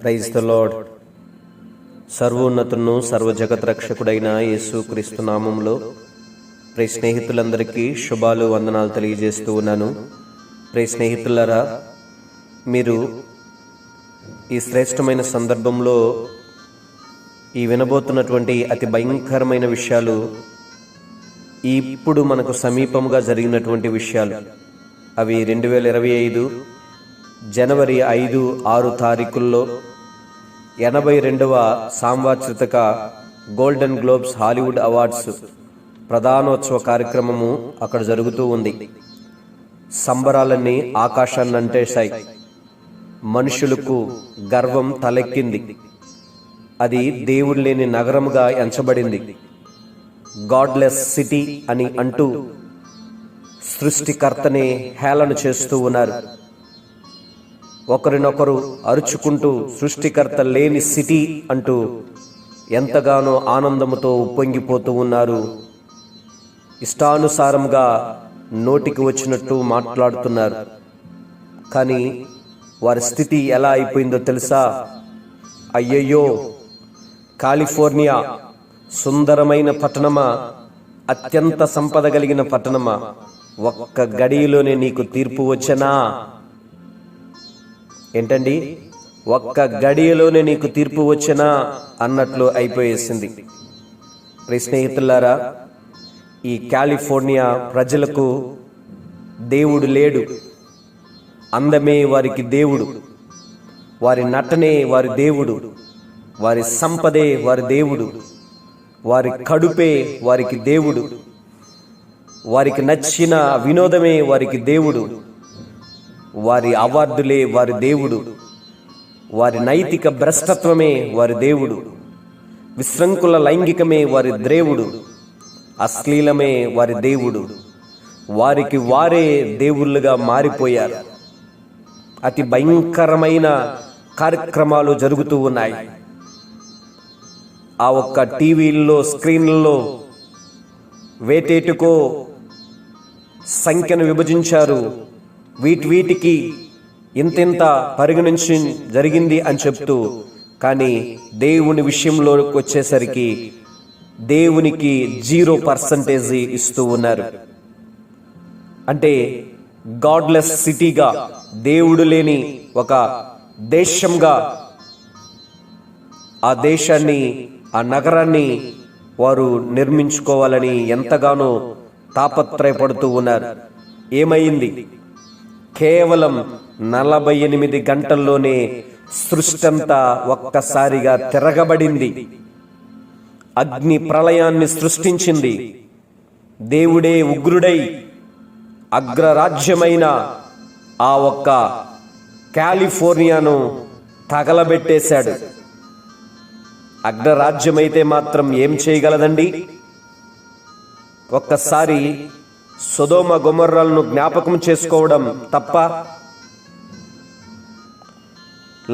Praise the lord. సర్వోన్నతును సర్వజగత్ రక్షకుడైన యేసు క్రీస్తు నామంలో ప్రియ స్నేహితులందరికీ శుభాలు వందనాలు తెలియజేస్తూ ఉన్నాను. ప్రియ స్నేహితులారా, మీరు ఈ శ్రేష్టమైన సందర్భంలో ఈ వినబోతున్నటువంటి అతి భయంకరమైన విషయాలు ఇప్పుడు మనకు సమీపంగా జరిగినటువంటి విషయాలు. అవి 2025 జనవరి 5, 6 తారీఖుల్లో 82వ సాంవత్సరిక గోల్డెన్ గ్లోబ్స్ హాలీవుడ్ అవార్డ్స్ ప్రధానోత్సవ కార్యక్రమము అక్కడ జరుగుతూ ఉంది. సంబరాలన్నీ ఆకాశాన్ని అంటేశాయి. మనుషులకు గర్వం తలెక్కింది. అది దేవుడు లేని నగరముగా ఎంచబడింది. గాడ్లెస్ సిటీ అని అంటూ సృష్టికర్తనే హేళన చేస్తూ ఉన్నారు. ఒకరినొకరు అరుచుకుంటూ సృష్టికర్త లేని సిటీ అంటూ ఎంతగానో ఆనందముతో ఉప్పొంగిపోతూ ఉన్నారు. ఇష్టానుసారంగా నోటికి వచ్చినట్టు మాట్లాడుతున్నారు. కానీ వారి స్థితి ఎలా అయిపోయిందో తెలుసా? అయ్యయ్యో, కాలిఫోర్నియా సుందరమైన పట్టణమా, అత్యంత సంపద కలిగిన పట్టణమా, ఒక్క గడియలోనే నీకు తీర్పు వచ్చనా? ఏంటండి, ఒక్క గడియలోనే నీకు తీర్పు వచ్చనా అన్నట్లు అయిపోయేసింది. ప్రియ స్నేహితులారా, ఈ కాలిఫోర్నియా ప్రజలకు దేవుడు లేడు. అందమే వారికి దేవుడు, వారి నటనే వారి దేవుడు, వారి సంపదే వారి దేవుడు, వారి కడుపే వారికి దేవుడు, వారికి నచ్చిన వినోదమే వారికి దేవుడు, వారి అవార్డులే వారి దేవుడు, వారి నైతిక భ్రష్టత్వమే వారి దేవుడు, విశృంఖల లైంగికమే వారి దేవుడు, అశ్లీలమే వారి దేవుడు. వారికి వారే దేవుళ్ళుగా మారిపోయారు. అతి భయంకరమైన కార్యక్రమాలు జరుగుతూ ఉన్నాయి. ఆ ఒక్క టీవీల్లో, స్క్రీన్లలో వేటేటుకో సంఖ్యను విభజించారు. వీటికి ఇంతింత పరిగణించి జరిగింది అని చెప్తూ, కానీ దేవుని విషయంలోకి వచ్చేసరికి దేవునికి 0% ఇస్తూ ఉన్నారు. అంటే గాడ్లెస్ సిటీగా, దేవుడు లేని ఒక దేశంగా ఆ దేశాన్ని, ఆ నగరాన్ని వారు నిర్మించుకోవాలని ఎంతగానో తాపత్రయపడుతూ ఉన్నారు. ఏమైంది? కేవలం 48 గంటల్లోనే సృష్టి అంతా ఒక్కసారిగా తిరగబడింది. అగ్ని ప్రళయాన్ని సృష్టించింది. దేవుడే ఉగ్రుడై అగ్రరాజ్యమైన ఆ ఒక్క కాలిఫోర్నియాను తగలబెట్టేశాడు. అగ్రరాజ్యమైతే మాత్రం ఏం చేయగలదండి? ఒక్కసారి సొదొమ గొమొర్రాలను జ్ఞాపకం చేసుకోవడం తప్ప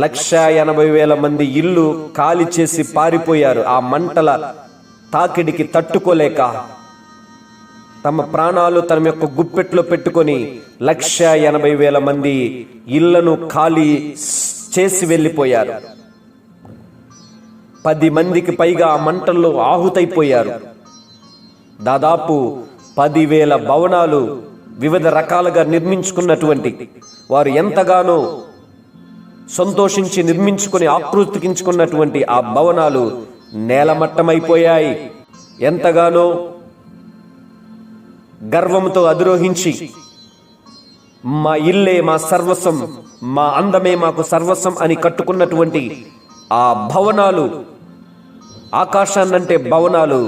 180,000 మంది ఇల్లు ఖాళీ చేసి పారిపోయారు. ఆ మంటల తాకిడికి తట్టుకోలేక తమ ప్రాణాలు తన యొక్క గుప్పెట్లో పెట్టుకొని 180,000 మంది ఇళ్లను ఖాళీ చేసి వెళ్ళిపోయారు. 10 మందికి పైగా ఆ మంటల్లో ఆహుతైపోయారు. దాదాపు 10,000 భవనాలు వివిధ రకాలుగా నిర్మించుకున్నటువంటి వారు ఎంతగానో సంతోషించి నిర్మించుకుని ఆకృతికించుకున్నటువంటి ఆ భవనాలు నేలమట్టమైపోయాయి. ఎంతగానో గర్వంతో అధిరోహించి మా ఇల్లే మా సర్వస్వం, మా అందమే మాకు సర్వస్వం అని కట్టుకున్నటువంటి ఆ భవనాలు, ఆకాశాన్నంటే భవనాలు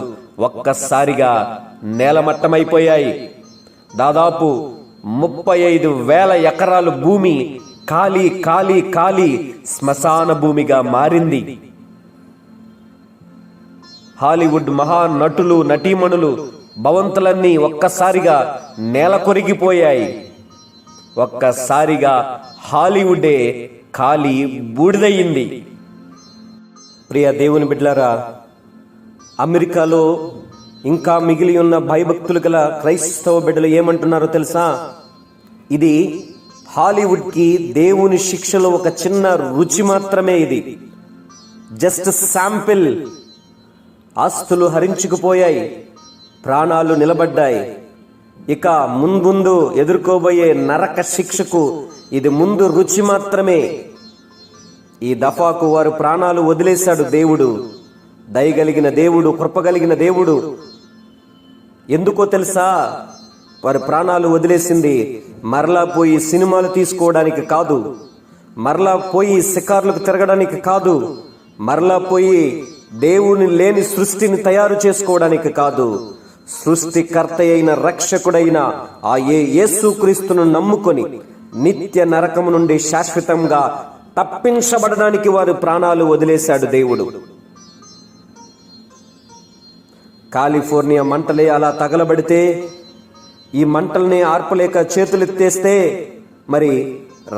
ఒక్కసారిగా నేలమట్టమైపోయాయి. దాదాపు 35,000 ఎకరాలు భూమి ఖాళీ ఖాళీ ఖాళీ శ్మశాన భూమిగా మారింది. హాలీవుడ్ మహానటులు, నటీమణులు భవంతులన్నీ ఒక్కసారిగా నేల కొరిగిపోయాయి. ఒక్కసారిగా హాలీవుడే ఖాళీ బూడిదయ్యింది. ప్రియ దేవుని బిడ్డలారా, అమెరికాలో ఇంకా మిగిలి ఉన్న భయభక్తులు గల క్రైస్తవ బిడ్డలు ఏమంటున్నారో తెలుసా? ఇది హాలీవుడ్కి దేవుని శిక్షలో ఒక చిన్న రుచి మాత్రమే ఇది. Just sample. ఆస్తులు హరించుకుపోయాయి, ప్రాణాలు నిలబడ్డాయి. ఇక ముందు ఎదుర్కోబోయే నరక శిక్షకు ఇది ముందు రుచి మాత్రమే. ఈ దఫాకు వారు ప్రాణాలు వదిలేశాడు దేవుడు. దయగలిగిన దేవుడు, కృపగలిగిన దేవుడు. ఎందుకో తెలుసా? వారి ప్రాణాలు వదిలేసింది మరలా పోయి సినిమాలు తీసుకోవడానికి కాదు, మరలా పోయి శికార్లకు తిరగడానికి కాదు, మరలా పోయి దేవుని లేని సృష్టిని తయారు చేసుకోవడానికి కాదు. సృష్టికర్త అయిన రక్షకుడైన ఆ యేసుక్రీస్తును నమ్ముకొని నిత్య నరకము నుండి శాశ్వతంగా తప్పించబడడానికి వారి ప్రాణాలు వదిలేశాడు దేవుడు. కాలిఫోర్నియా మంటలే అలా తగలబడితే, ఈ మంటల్ని ఆర్పలేక చేతులెత్తేస్తే మరి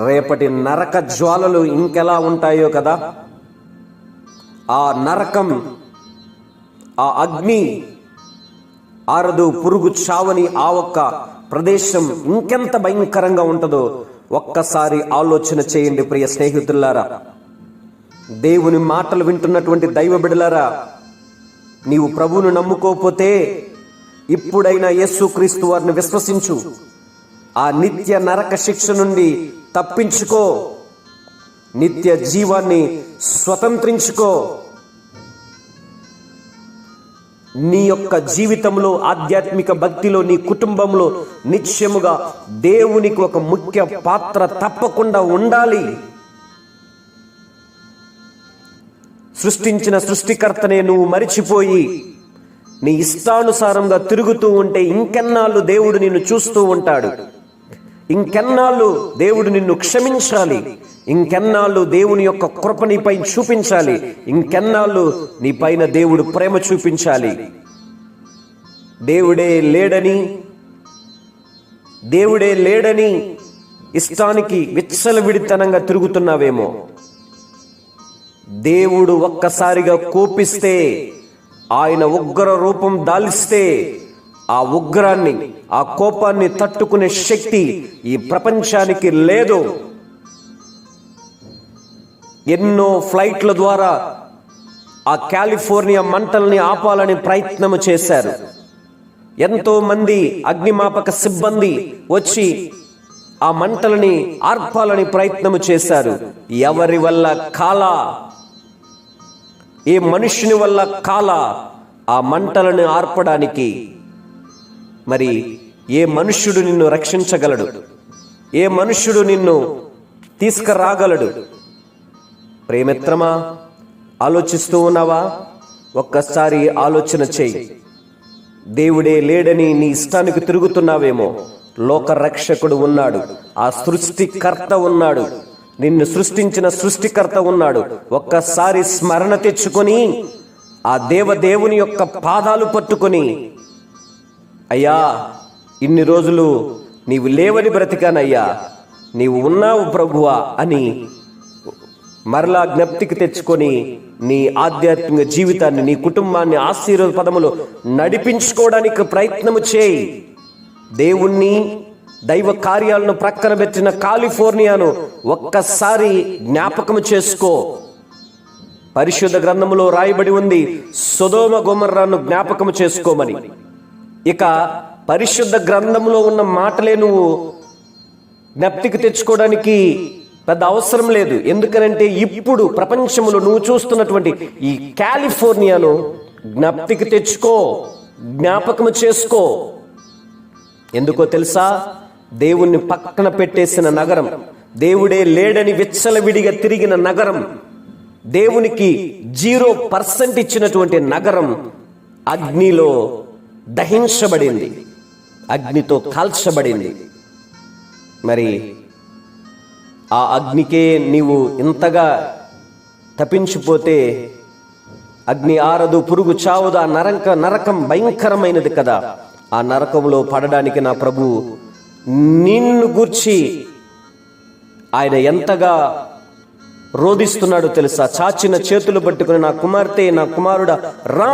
రేపటి నరక జ్వాలలు ఇంకెలా ఉంటాయో కదా. ఆ నరకం, ఆ అగ్ని ఆరదు, పురుగు చావని ఆ ఒక్క ప్రదేశం ఇంకెంత భయంకరంగా ఉంటుందో ఒక్కసారి ఆలోచన చేయండి ప్రియ స్నేహితులారా. దేవుని మాటలు వింటున్నటువంటి దైవ బిడ్డలారా, నీవు ప్రభువును నమ్ముకోకపోతే ఇప్పుడైనా యేసుక్రీస్తు వారిని విశ్వసించు. ఆ నిత్య నరక శిక్ష నుండి తప్పించుకో, నిత్య జీవాన్ని స్వతంత్రించుకో. నీ యొక్క జీవితంలో, ఆధ్యాత్మిక భక్తిలో, నీ కుటుంబంలో నిత్యముగా దేవునికి ఒక ముఖ్య పాత్ర తప్పకుండా ఉండాలి. సృష్టించిన సృష్టికర్తనే నువ్వు మరిచిపోయి నీ ఇష్టానుసారంగా తిరుగుతూ ఉంటే ఇంకెన్నాళ్ళు దేవుడు నిన్ను చూస్తూ ఉంటాడు? ఇంకెన్నాళ్ళు దేవుడు నిన్ను క్షమించాలి? ఇంకెన్నాళ్ళు దేవుని యొక్క కృప నీపై చూపించాలి? ఇంకెన్నాళ్ళు నీ పైన దేవుడు ప్రేమ చూపించాలి? దేవుడే లేడని ఇష్టానికి విచ్చలవిడితనంగా తిరుగుతున్నావేమో. దేవుడు ఒక్కసారిగా కోపిస్తే, ఆయన ఉగ్ర రూపం దాల్స్తే, ఆ ఉగ్రాన్ని, ఆ కోపాన్ని తట్టుకునే శక్తి ఈ ప్రపంచానికి లేదు. ఎన్నో ఫ్లైట్ల ద్వారా ఆ కాలిఫోర్నియా మంటల్ని ఆపాలని ప్రయత్నం చేశారు. ఎంతో మంది అగ్నిమాపక సిబ్బంది వచ్చి ఆ మంటలని ఆర్పాలని ప్రయత్నం చేశారు. ఎవరి వల్ల కాలా, ఏ మనుష్యుని వల్ల కాలా ఆ మంటలను ఆర్పడానికి. మరి ఏ మనుష్యుడు నిన్ను రక్షించగలడు? ఏ మనుష్యుడు నిన్ను తీసుకురాగలడు? ప్రేమిత్రమా, ఆలోచిస్తూ ఉన్నావా? ఒక్కసారి ఆలోచన చేయి. దేవుడే లేడని నీ ఇష్టానికి తిరుగుతున్నావేమో. లోక రక్షకుడు ఉన్నాడు, ఆ సృష్టికర్త ఉన్నాడు, నిన్ను సృష్టించిన సృష్టికర్త ఉన్నాడు. ఒక్కసారి స్మరణ తెచ్చుకొని ఆ దేవుని యొక్క పాదాలు పట్టుకొని, అయ్యా ఇన్ని రోజులు నీవు లేవని బ్రతికానయ్యా, నీవు ఉన్నావు ప్రభువా అని మరలా జ్ఞప్తికి తెచ్చుకొని నీ ఆధ్యాత్మిక జీవితాన్ని, నీ కుటుంబాన్ని ఆశీర్వాద పదములో నడిపించుకోవడానికి ప్రయత్నము చేయి. దేవుణ్ణి, దైవ కార్యాలను ప్రక్కన పెట్టిన కాలిఫోర్నియాను ఒక్కసారి జ్ఞాపకము చేసుకో. పరిశుద్ధ గ్రంథములో రాయబడి ఉంది సొదొమ గొమొర్రాను జ్ఞాపకము చేసుకోమని. ఇక పరిశుద్ధ గ్రంథంలో ఉన్న మాటలే నువ్వు జ్ఞప్తికి తెచ్చుకోవడానికి పెద్ద అవసరం లేదు. ఎందుకనంటే ఇప్పుడు ప్రపంచంలో నువ్వు చూస్తున్నటువంటి ఈ కాలిఫోర్నియాను జ్ఞప్తికి తెచ్చుకో, జ్ఞాపకము చేసుకో. ఎందుకో తెలుసా? దేవుణ్ణి పక్కన పెట్టేసిన నగరం, దేవుడే లేడని విచ్చలవిడిగా తిరిగిన నగరం, దేవునికి 0% ఇచ్చినటువంటి నగరం అగ్నిలో దహించబడింది, అగ్నితో కాల్చబడింది. మరి ఆ అగ్నికే నీవు ఇంతగా తప్పించిపోతే అగ్ని ఆరదు, పురుగు చావదు. ఆ నరకం భయంకరమైనది కదా. ఆ నరకంలో పడడానికి నా ప్రభు నిన్ను గూర్చి ఆయన ఎంతగా రోధిస్తున్నాడో తెలుసా? చాచిన చేతులు పట్టుకుని, నా కుమార్తె, నా కుమారుడా రా,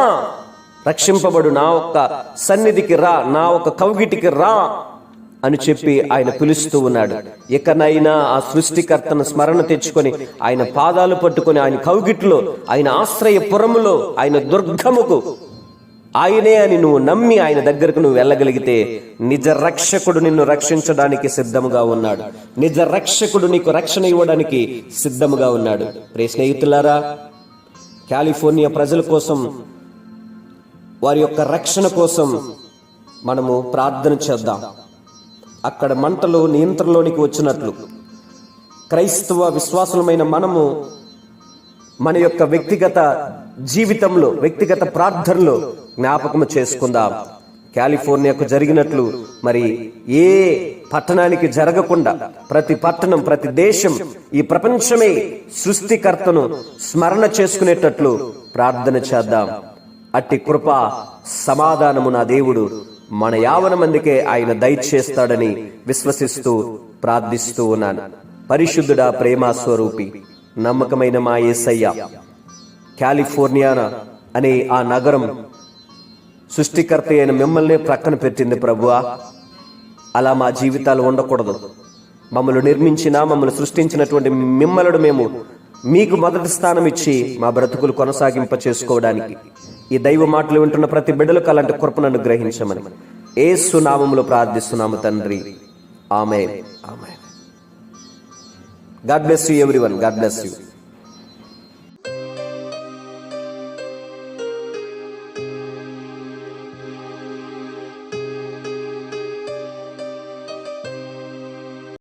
రక్షింపబడు, నా ఒక్క సన్నిధికి రా, నా ఒక్క కౌగిటికి రా అని చెప్పి ఆయన పిలుస్తూ ఉన్నాడు. ఇకనైనా ఆ సృష్టికర్తను స్మరణ తెచ్చుకొని ఆయన పాదాలు పట్టుకొని ఆయన కౌగిట్లో, ఆయన ఆశ్రయపురములో, ఆయన దుర్గముకు ఆయనే అని నువ్వు నమ్మి ఆయన దగ్గరకు నువ్వు వెళ్ళగలిగితే నిజ రక్షకుడు నిన్ను రక్షించడానికి సిద్ధముగా ఉన్నాడు. నిజ రక్షకుడు నీకు రక్షణ ఇవ్వడానికి సిద్ధముగా ఉన్నాడు. ప్రియ స్నేహితులారా, కాలిఫోర్నియా ప్రజల కోసం, వారి యొక్క రక్షణ కోసం మనము ప్రార్థన చేద్దాం. అక్కడ మంటలు నియంత్రణలోనికి వచ్చినట్లు క్రైస్తవ విశ్వాసులమైన మనము మన యొక్క వ్యక్తిగత జీవితంలో, వ్యక్తిగత ప్రార్థనలో జ్ఞాపకము చేసుకుందాం. కాలిఫోర్నియాకు జరిగినట్లు మరి ఏ పట్టణానికి జరగకుండా ప్రతి పట్టణం, ప్రతి దేశం, ఈ ప్రపంచమే సృష్టికర్తను స్మరణ చేసుకునేటట్లు ప్రార్థన చేద్దాం. అట్టి కృప, సమాధానము నా దేవుడు మన యావన మందికే ఆయన దయచేస్తాడని విశ్వసిస్తూ ప్రార్థిస్తూ ఉన్నాను. పరిశుద్ధుడా, ప్రేమ స్వరూపి, నమ్మకమైన మా యేసయ్య, కాలిఫోర్నియా అనే ఆ నగరం సృష్టికర్త అయిన మిమ్మల్ని ప్రక్కన పెట్టింది ప్రభువా. అలా మా జీవితాలు ఉండకూడదు. మమ్మల్ని నిర్మించిన, మమ్మల్ని సృష్టించినటువంటి మిమ్మల్ని మేము మీకు మొదటి స్థానం ఇచ్చి మా బ్రతుకులు కొనసాగింప చేసుకోవడానికి ఈ దైవ మాటలు వింటున్న ప్రతి బిడ్డలకు అలాంటి కృపను అనుగ్రహించమని యేసు నామములో ప్రార్థిస్తున్నాము తండ్రి. ఆమేన్. ఆమేన్. God bless you everyone. God bless you.